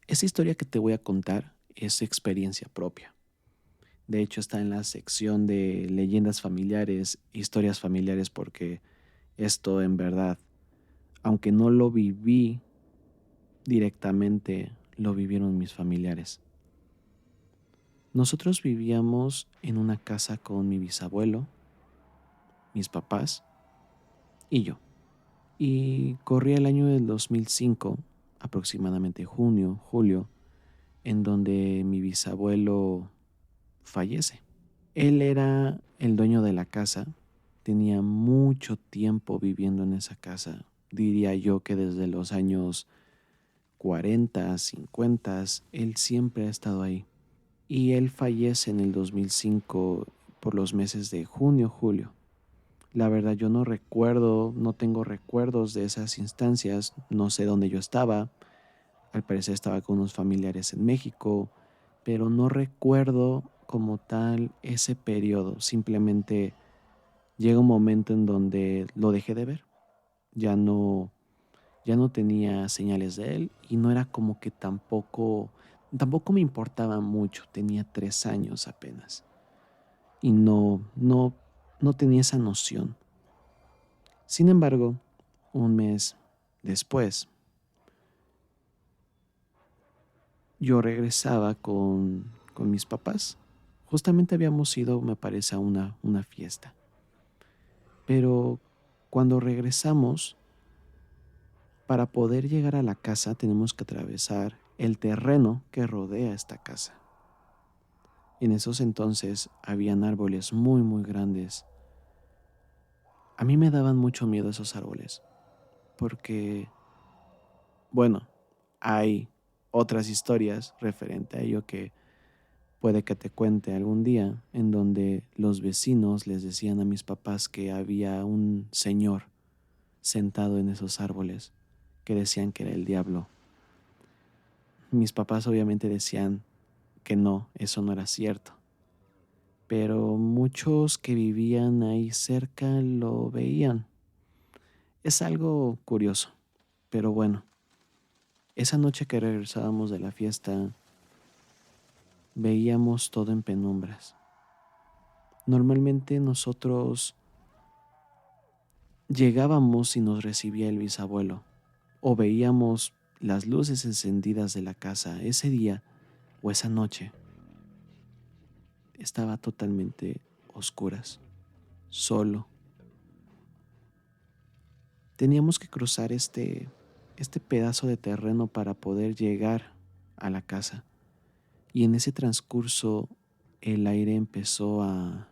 Esa historia que te voy a contar es experiencia propia. De hecho, está en la sección de leyendas familiares, historias familiares, porque esto en verdad, aunque no lo viví directamente, lo vivieron mis familiares. Nosotros vivíamos en una casa con mi bisabuelo, mis papás y yo. Y corría el año del 2005, aproximadamente junio, julio, en donde mi bisabuelo fallece. Él era el dueño de la casa, tenía mucho tiempo viviendo en esa casa, diría yo que desde los años 40, 50, él siempre ha estado ahí. Y él fallece en el 2005 por los meses de junio, julio. La verdad yo no recuerdo, no tengo recuerdos de esas instancias, no sé dónde yo estaba, al parecer estaba con unos familiares en México, pero no recuerdo como tal ese periodo. Simplemente llega un momento en donde lo dejé de ver. Ya no, ya no tenía señales de él y no era como que tampoco me importaba mucho. Tenía 3 años apenas y no tenía esa noción. Sin embargo, un mes después, yo regresaba con mis papás. Justamente habíamos ido, me parece, a una fiesta. Pero cuando regresamos, para poder llegar a la casa tenemos que atravesar el terreno que rodea esta casa. En esos entonces habían árboles muy muy grandes. A mí me daban mucho miedo esos árboles, porque, bueno, hay otras historias referente a ello que puede que te cuente algún día, en donde los vecinos les decían a mis papás que había un señor sentado en esos árboles, que decían que era el diablo. Mis papás obviamente decían que no, eso no era cierto, pero muchos que vivían ahí cerca lo veían. Es algo curioso, pero bueno, esa noche que regresábamos de la fiesta, veíamos todo en penumbras. Normalmente nosotros llegábamos y nos recibía el bisabuelo, o veíamos las luces encendidas de la casa. Ese día o esa noche estaba totalmente oscuras, solo. Teníamos que cruzar este pedazo de terreno para poder llegar a la casa. Y en ese transcurso el aire empezó a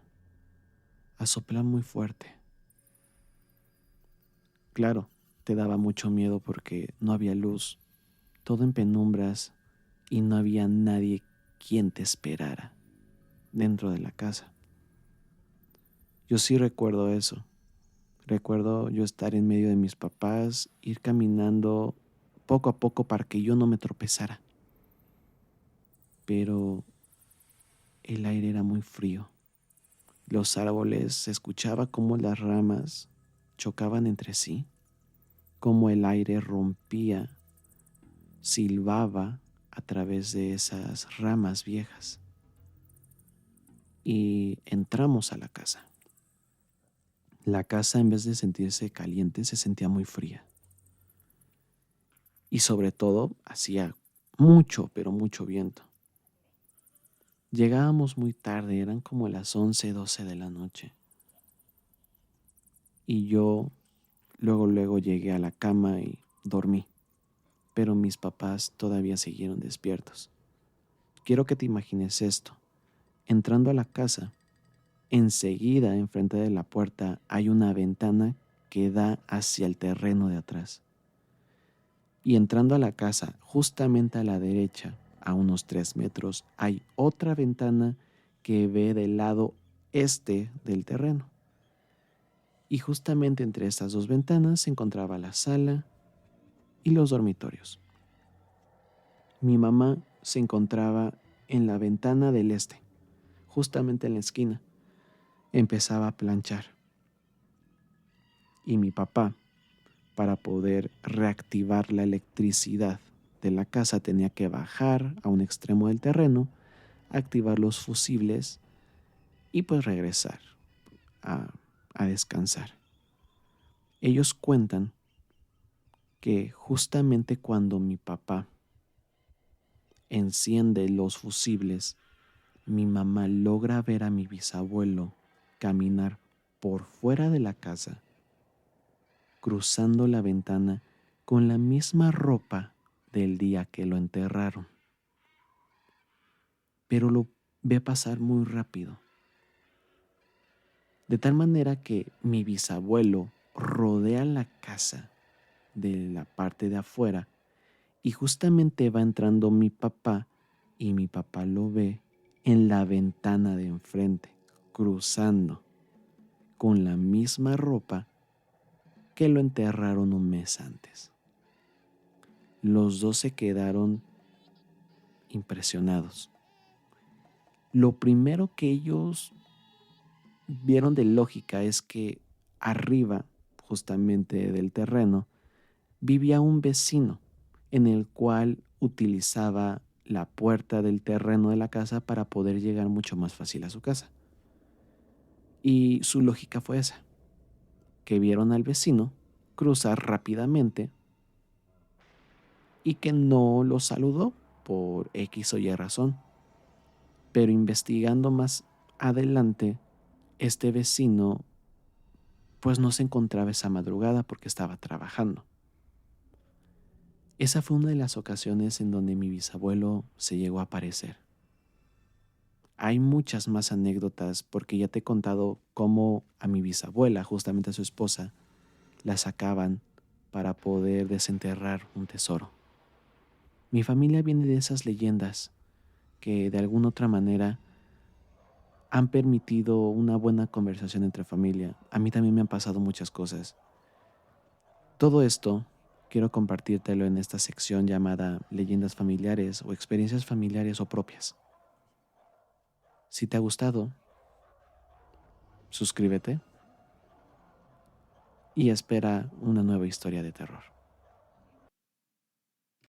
soplar muy fuerte. Claro, te daba mucho miedo porque no había luz, todo en penumbras y no había nadie quien te esperara dentro de la casa. Yo sí recuerdo eso. Recuerdo yo estar en medio de mis papás, ir caminando poco a poco para que yo no me tropezara. Pero el aire era muy frío. Los árboles se escuchaba cómo las ramas chocaban entre sí, cómo el aire rompía, silbaba a través de esas ramas viejas. Y entramos a la casa. La casa, en vez de sentirse caliente, se sentía muy fría. Y sobre todo hacía mucho, pero mucho viento. Llegábamos muy tarde, eran como las 11, 12 de la noche. Y yo luego llegué a la cama y dormí. Pero mis papás todavía siguieron despiertos. Quiero que te imagines esto. Entrando a la casa, enseguida enfrente de la puerta hay una ventana que da hacia el terreno de atrás. Y entrando a la casa, justamente a la derecha, a unos 3 metros, hay otra ventana que ve del lado este del terreno. Y justamente entre estas dos ventanas se encontraba la sala y los dormitorios. Mi mamá se encontraba en la ventana del este, justamente en la esquina. Empezaba a planchar. Y mi papá, para poder reactivar la electricidad de la casa tenía que bajar a un extremo del terreno, activar los fusibles y pues regresar a, a descansar. Ellos cuentan que justamente cuando mi papá enciende los fusibles, mi mamá logra ver a mi bisabuelo caminar por fuera de la casa, cruzando la ventana con la misma ropa del día que lo enterraron. Pero lo ve pasar muy rápido, de tal manera que mi bisabuelo rodea la casa de la parte de afuera y justamente va entrando mi papá y mi papá lo ve en la ventana de enfrente, cruzando con la misma ropa que lo enterraron un mes antes. Los dos se quedaron impresionados. Lo primero que ellos vieron de lógica es que arriba, justamente del terreno, vivía un vecino en el cual utilizaba la puerta del terreno de la casa para poder llegar mucho más fácil a su casa. Y su lógica fue esa, que vieron al vecino cruzar rápidamente y que no lo saludó por X o Y razón. Pero investigando más adelante, este vecino pues no se encontraba esa madrugada porque estaba trabajando. Esa fue una de las ocasiones en donde mi bisabuelo se llegó a aparecer. Hay muchas más anécdotas porque ya te he contado cómo a mi bisabuela, justamente a su esposa, la sacaban para poder desenterrar un tesoro. Mi familia viene de esas leyendas que de alguna otra manera han permitido una buena conversación entre familia. A mí también me han pasado muchas cosas. Todo esto quiero compartírtelo en esta sección llamada leyendas familiares o experiencias familiares o propias. Si te ha gustado, suscríbete y espera una nueva historia de terror.